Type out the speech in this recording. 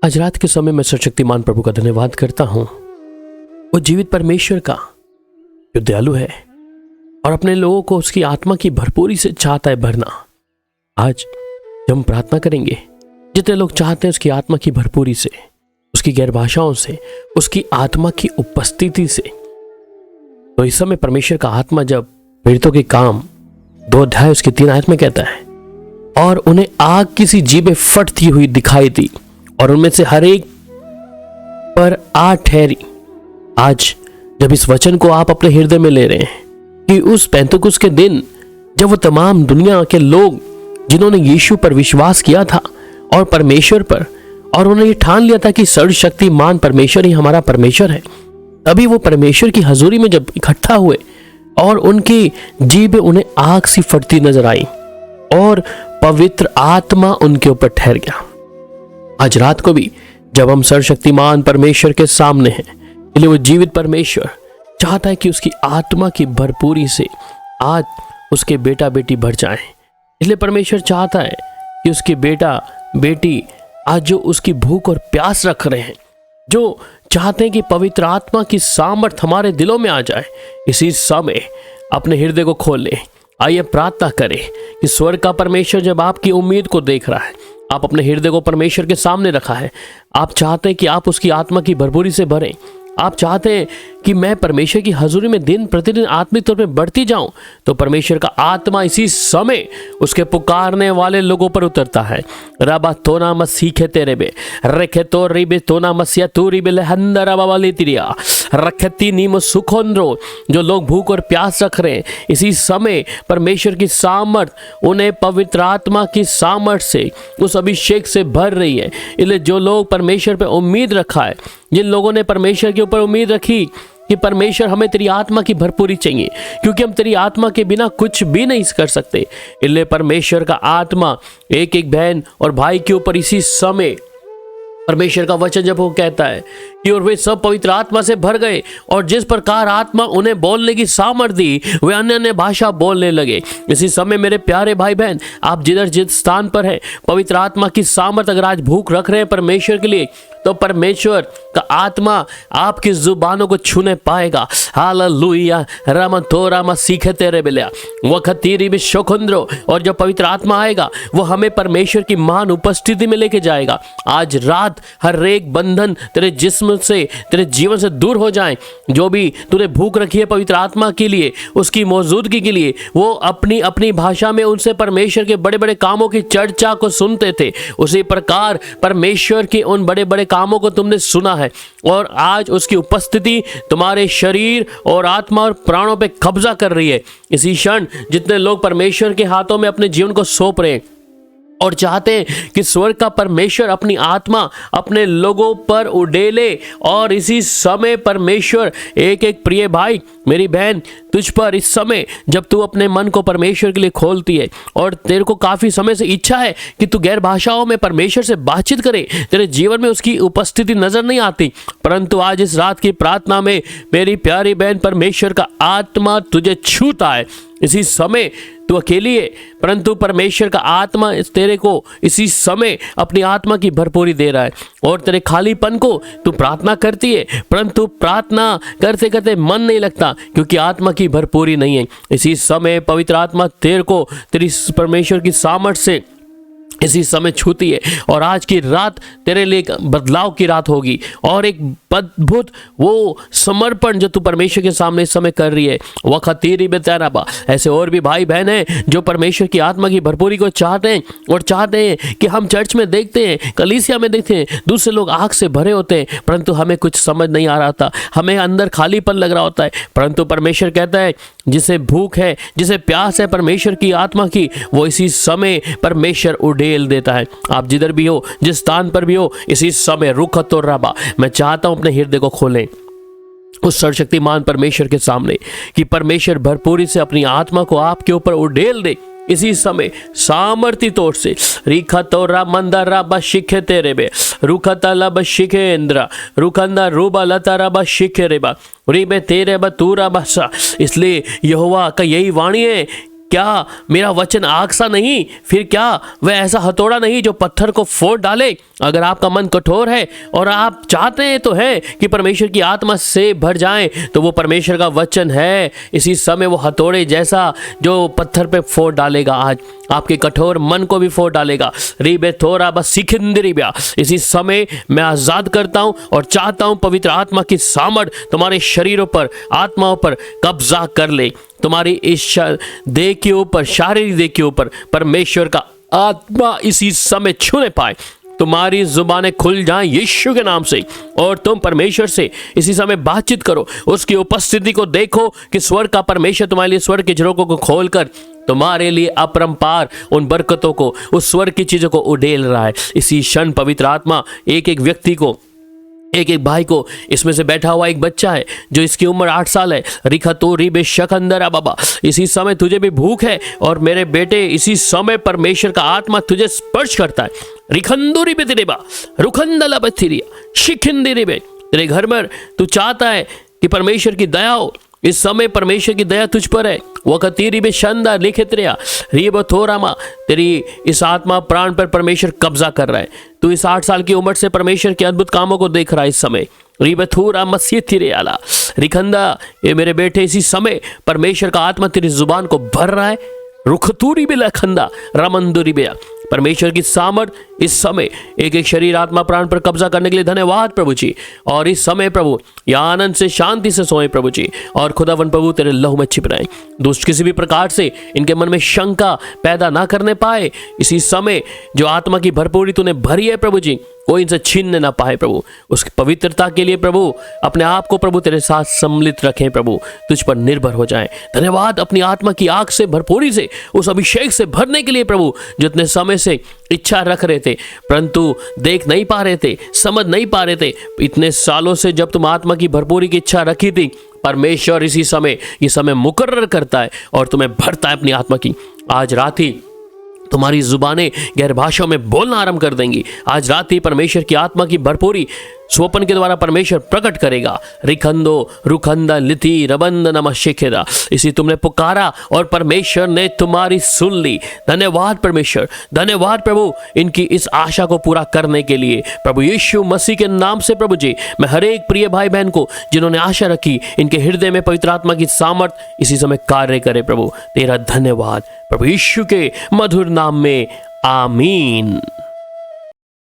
आज रात के समय मैं सर्वशक्तिमान प्रभु का धन्यवाद करता हूं, वो जीवित परमेश्वर का जो दयालु है और अपने लोगों को उसकी आत्मा की भरपूरी से चाहता है भरना। आज जब हम प्रार्थना करेंगे, जितने लोग चाहते हैं उसकी आत्मा की भरपूरी से, उसकी गैर भाषाओं से, उसकी आत्मा की उपस्थिति से, तो इस समय परमेश्वर का आत्मा जब पीड़ितों के काम 2 अध्याय उसके 3 आयत में कहता है, और उन्हें आग की सी जीभें फटती हुई दिखाई दी और उनमें से हर एक पर आ ठहरी। आज जब इस वचन को आप अपने हृदय में ले रहे हैं कि उस पेंतुकुस्त के दिन जब वो तमाम दुनिया के लोग जिन्होंने यीशु पर विश्वास किया था और परमेश्वर पर, और उन्होंने ये ठान लिया था कि सर्वशक्तिमान परमेश्वर ही हमारा परमेश्वर है, तभी वो परमेश्वर की हजूरी में जब इकट्ठा हुए और उनकी जीभ उन्हें आग सी फटती नजर आई और पवित्र आत्मा उनके ऊपर ठहर गया। आज रात को भी जब हम सर्वशक्तिमान परमेश्वर के सामने हैं, इसलिए वो जीवित परमेश्वर चाहता है कि उसकी आत्मा की भरपूरी से आज उसके बेटा बेटी भर जाएं। इसलिए परमेश्वर चाहता है कि उसके बेटा बेटी आज जो उसकी भूख और प्यास रख रहे हैं, जो चाहते हैं कि पवित्र आत्मा की सामर्थ हमारे दिलों में आ जाए, इसी समय अपने हृदय को खोल लें। आइए प्रार्थना करें कि स्वर्ग का परमेश्वर जब आपकी उम्मीद को देख रहा है, आप अपने हृदय को परमेश्वर के सामने रखा है, आप चाहते हैं कि आप उसकी आत्मा की भरपूरी से भरें, आप चाहते हैं कि मैं परमेश्वर की हजूरी में दिन प्रतिदिन आत्मिक तौर पे बढ़ती जाऊं, तो परमेश्वर का आत्मा इसी समय उसके पुकारने वाले लोगों पर उतरता है। रबा तोना मसीखे तेरे बे रखे तो रिबे तोना मसिया तू रिबे लहंदरा वाली तिरिया रखती नीम सुखोंद्रो। जो लोग भूख और प्यास रख रहे हैं, इसी समय परमेश्वर की सामर्थ उन्हें पवित्र आत्मा की सामर्थ से, उस अभिषेक से भर रही है। इसलिए जो लोग परमेश्वर पर उम्मीद रखा है, जिन लोगों ने परमेश्वर के ऊपर उम्मीद रखी कि परमेश्वर हमें तेरी आत्मा की भरपूरी चाहिए, क्योंकि हम तेरी आत्मा के बिना कुछ भी नहीं कर सकते, इसलिए परमेश्वर का आत्मा एक एक बहन और भाई के ऊपर इसी समय परमेश्वर का वचन जब वो कहता है कि और वे सब पवित्र आत्मा से भर गए और जिस प्रकार आत्मा उन्हें बोलने की सामर्थ दी, वे अन्य अन्य भाषा बोलने लगे। इसी समय मेरे प्यारे भाई बहन, आप जिस स्थान पर हैं, पवित्र आत्मा की सामर्थ अगर आज भूख रख रहे हैं परमेश्वर के लिए, तो परमेश्वर का आत्मा आपकी जुबानों को छूने पाएगा। हालेलुया। राम तो राम सीखे तेरे बिलिया वखतीरी बिशोखुंद्रो। और जब पवित्र आत्मा आएगा, वो हमें परमेश्वर की महान उपस्थिति में लेके जाएगा। आज रात हर एक बंधन तेरे जिस्म से, तेरे जीवन से दूर हो जाएं। जो भी तूने भूख रखी है पवित्र आत्मा के लिए, उसकी मौजूदगी के लिए, वो अपनी अपनी भाषा में उनसे परमेश्वर के बड़े बड़े कामों की चर्चा को सुनते थे। उसी प्रकार परमेश्वर के उन बड़े बड़े कामों को तुमने सुना है और आज उसकी उपस्थिति तुम्हारे शरीर और आत्मा और प्राणों पे कब्जा कर रही है। इसी क्षण जितने लोग परमेश्वर के हाथों में अपने जीवन को सौंप रहे हैं और चाहते हैं कि स्वर्ग का परमेश्वर अपनी आत्मा अपने लोगों पर उड़ेले, और इसी समय परमेश्वर एक एक प्रिय भाई मेरी बहन तुझ पर इस समय जब तू अपने मन को परमेश्वर के लिए खोलती है और तेरे को काफी समय से इच्छा है कि तू गैर भाषाओं में परमेश्वर से बातचीत करे, तेरे जीवन में उसकी उपस्थिति नजर नहीं आती, परंतु आज इस रात की प्रार्थना में मेरी प्यारी बहन परमेश्वर का आत्मा तुझे छूता है। इसी समय तू अकेली है, परंतु परमेश्वर का आत्मा तेरे को इसी समय अपनी आत्मा की भरपूरी दे रहा है। और तेरे खालीपन को तू प्रार्थना करती है, परंतु प्रार्थना करते करते मन नहीं लगता, क्योंकि आत्मा की भरपूरी नहीं है। इसी समय पवित्र आत्मा तेरे को तेरी परमेश्वर की सामर्थ्य से इसी समय छूती है, और आज की रात तेरे लिए एक बदलाव की रात होगी और एक अद्भुत वो समर्पण जो तू परमेश्वर के सामने इस समय कर रही है। वखतीरी बेतराबा। ऐसे और भी भाई बहन हैं जो परमेश्वर की आत्मा की भरपूरी को चाहते हैं और चाहते हैं कि हम चर्च में देखते हैं, कलीसिया में देखते हैं, दूसरे लोग आग से भरे होते हैं, परंतु हमें कुछ समझ नहीं आ रहा था, हमें अंदर खालीपन लग रहा होता है, परंतु परमेश्वर कहता है जिसे भूख है, जिसे प्यास है परमेश्वर की आत्मा की, वो इसी समय परमेश्वर उड़ेल देता है। आप जिधर भी हो, जिस स्थान पर भी हो, इसी समय रुखत और रबा, मैं चाहता हूं अपने हृदय को खोलें उस सर्वशक्तिमान परमेश्वर के सामने कि परमेश्वर भरपूरी से अपनी आत्मा को आपके ऊपर उड़ेल दे। इसी समय सामर्थ्य तौर से रिखा तोरा मंदरा बशिखे तेरे बे रुखता लब शिखे इंद्रा रुखंदा रूबा लता रबा शिखे रेबा रिबे तेरे बतूरा बसा। इसलिए यहोवा का यही वाणी है क्या मेरा वचन आग सा नहीं? फिर क्या वह ऐसा हथौड़ा नहीं जो पत्थर को फोड़ डाले? अगर आपका मन कठोर है और आप चाहते हैं तो है कि परमेश्वर की आत्मा से भर जाएं, तो वो परमेश्वर का वचन है इसी समय वो हथौड़े जैसा जो पत्थर पे फोड़ डालेगा, आज आपके कठोर मन को भी फोड़ डालेगा। रीबे थोड़ा बस सिखिंदरीब्या, इसी समय मैं आजाद करता हूं और चाहता हूं पवित्र आत्मा की सामर्थ तुम्हारे शरीरों पर, आत्माओं पर कब्जा कर ले। तुम्हारी इस देह के ऊपर, शारीरिक देह के ऊपर परमेश्वर का आत्मा इसी समय छूने पाए। तुम्हारी जुबानें खुल जाएं यीशु के नाम से और तुम परमेश्वर से इसी समय बातचीत करो। उसकी उपस्थिति को देखो कि स्वर्ग का परमेश्वर तुम्हारे लिए स्वर्ग के झरोकों को खोलकर तुम्हारे लिए अपरंपार उन बरकतों को, उस स्वर्ग की चीजों को उड़ेल रहा है। इसी क्षण पवित्र आत्मा एक एक व्यक्ति को, एक एक भाई को, इसमें से बैठा हुआ एक बच्चा है जो इसकी उम्र 8 साल है, रिखा तो रिबे शकंदरा बाबा, इसी समय तुझे भी भूख है और मेरे बेटे इसी समय परमेश्वर का आत्मा तुझे स्पर्श करता है। रिखंदुरी बेतिरेबा रुखंदला बथिरिया शिखिंदिरिबे, तेरे घर में तू चाहता है कि परमेश्वर की दया हो। इस समय परमेश्वर की दया तुझ पर है। वकतीरी बे शानदार लिखित रिया थोरामा, तेरी इस आत्मा प्राण पर परमेश्वर कब्जा कर रहा है। तू इस 8 साल की उम्र से परमेश्वर के अद्भुत कामों को देख रहा है। इस समय रिबथूरा मसीह थिरे आला रिखंदा, ये मेरे बेटे इसी समय परमेश्वर का आत्मा तेरी जुबान को भर रहा है। रुखतूरी बिला खंदा रमंदुरी बिया, परमेश्वर की सामर्थ इस समय एक एक शरीर, आत्मा, प्राण पर कब्जा करने के लिए धन्यवाद प्रभु जी। और इस समय प्रभु या आनंद से, शांति से सोए प्रभु जी, और खुदावन प्रभु तेरे लहू में छिप रहे। दुष्ट किसी भी प्रकार से इनके मन में शंका पैदा ना करने पाए। इसी समय जो आत्मा की भरपूरी तूने भरी है प्रभु जी, कोई इनसे छीनने ना पाए प्रभु। उसकी पवित्रता के लिए प्रभु अपने आप को प्रभु तेरे साथ सम्मिलित रखें प्रभु, तुझ पर निर्भर हो जाएं। धन्यवाद अपनी आत्मा की आग से, भरपूरी से, उस अभिषेक से भरने के लिए प्रभु, जितने समय से इच्छा रख रहे थे परंतु देख नहीं पा रहे थे, समझ नहीं पा रहे थे। इतने सालों से जब तुम आत्मा की भरपूरी की इच्छा रखी थी, परमेश्वर इसी समय ये समय मुकर्रर करता है और तुम्हें भरता है अपनी आत्मा की। आज रात ही तुम्हारी जुबानें गैर भाषाओं में बोलना आरंभ कर देंगी। आज रात ही परमेश्वर की आत्मा की भरपूरी स्वपन के द्वारा परमेश्वर प्रकट करेगा। रिखंदो रुखंदा लिथि रबंद नमः शिखेरा, इसी तुमने पुकारा और परमेश्वर ने तुम्हारी सुन ली। धन्यवाद परमेश्वर, धन्यवाद प्रभु इनकी इस आशा को पूरा करने के लिए। प्रभु यीशु मसीह के नाम से प्रभु जी, मैं हर एक प्रिय भाई बहन को जिन्होंने आशा रखी, इनके हृदय में पवित्र आत्मा की सामर्थ इसी समय कार्य करे प्रभु। तेरा धन्यवाद प्रभु यीशु के मधुर नाम में, आमीन।